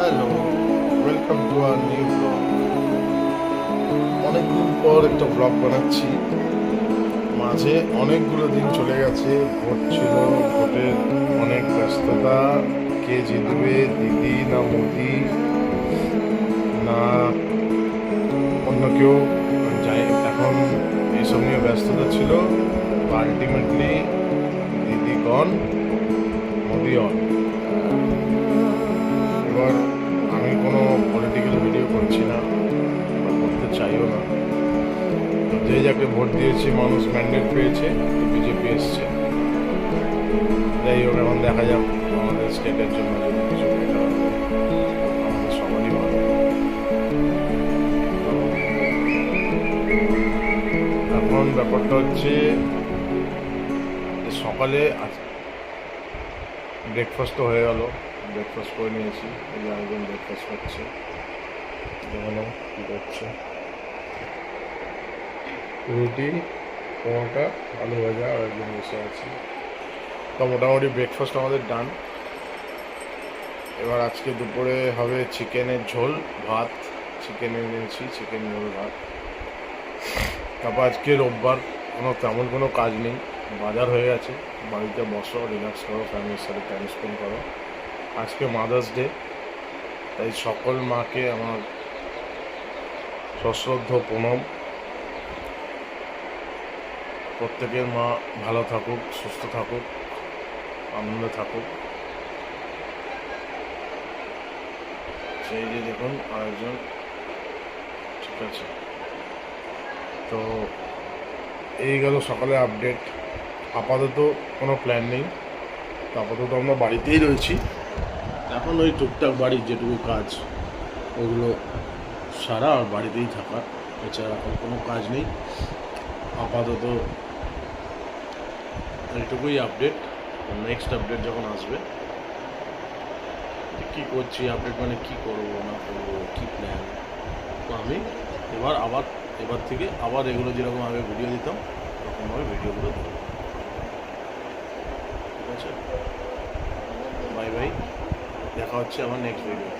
Hello, welcome to our new blog. অনেকদিন পর একটা ব্লগ বানাচ্ছি। মাঝে অনেকগুলো দিন চলে গেছে, ভোট ছিল, ভোটের অনেক ব্যস্ততা। কে জিতবে, দিদি না মোদি না অন্য কেউ, যাই এখন এইসব নিয়ে ব্যস্ততা ছিল। আলটিমেটলি দিদি গন, মোদি অন। এবার আমি কোনো পলিটিক্যাল ভিডিও করছি না, বা করতে চাইও না। তো যে যাকে ভোট দিয়েছি, মানুষ ম্যান্ডেট পেয়েছে, তো বিজেপি এসছে। যাই হোক, এখন দেখা যাক আমাদের স্টেটের জন্য যদি কিছু বেটার হয়, আমাদের সবারই ভালো। এখন ব্যাপারটা হচ্ছে যে সকালে ব্রেকফাস্ট তো হয়ে গেল, ব্রেকফাস্ট করে নিয়েছি। এই যে আরেকজন ব্রেকফাস্ট করছে, দেখুন কী করছে। রুটি, পরোটা, আলু ভাজা, আর একজন বসে আছি। তো মোটামুটি ব্রেকফাস্ট আমাদের ডান। এবার আজকে দুপুরে হবে চিকেনের ঝোল ভাত, চিকেন এনেছি, চিকেন ঝোল ভাত। তারপর আজকে রোববার, তেমন কোনো কাজ নেই, বাজার হয়ে গেছে। বাড়িতে বসো, রিল্যাক্স করো, ফ্যামিলির সাথে টাইম স্পেন্ড করো। আজকে মাদার্স ডে, তাই সকল মাকে আমার সশ্রদ্ধ প্রণাম। প্রত্যেকের মা ভালো থাকুক, সুস্থ থাকুক, আনন্দে থাকুক। সেই যে দেখুন আরেকজন, ঠিক আছে। তো এই গেল সকালে আপডেট। আপাতত কোনো প্ল্যান নেই, তো আপাতত আমরা বাড়িতেই রয়েছি। এখন ওই টুকটাক বাড়ির যেটুকু কাজ, ওগুলো সারা আর বাড়িতেই থাকা, এছাড়া এখন কোনো কাজ নেই। আপাতত এইটুকুই আপডেট। নেক্সট আপডেট যখন আসবে, কী করছি, আপডেট মানে কী করবো না করবো, কী প্ল্যান, তো আমি এবার থেকে আবার এগুলো যেরকম আগে ভিডিও দিতাম, ওরকমভাবে ভিডিওগুলো দেবো। ঠিক আছে, বাই বাই, দেখা হচ্ছে আমার নেক্সট ভিডিও।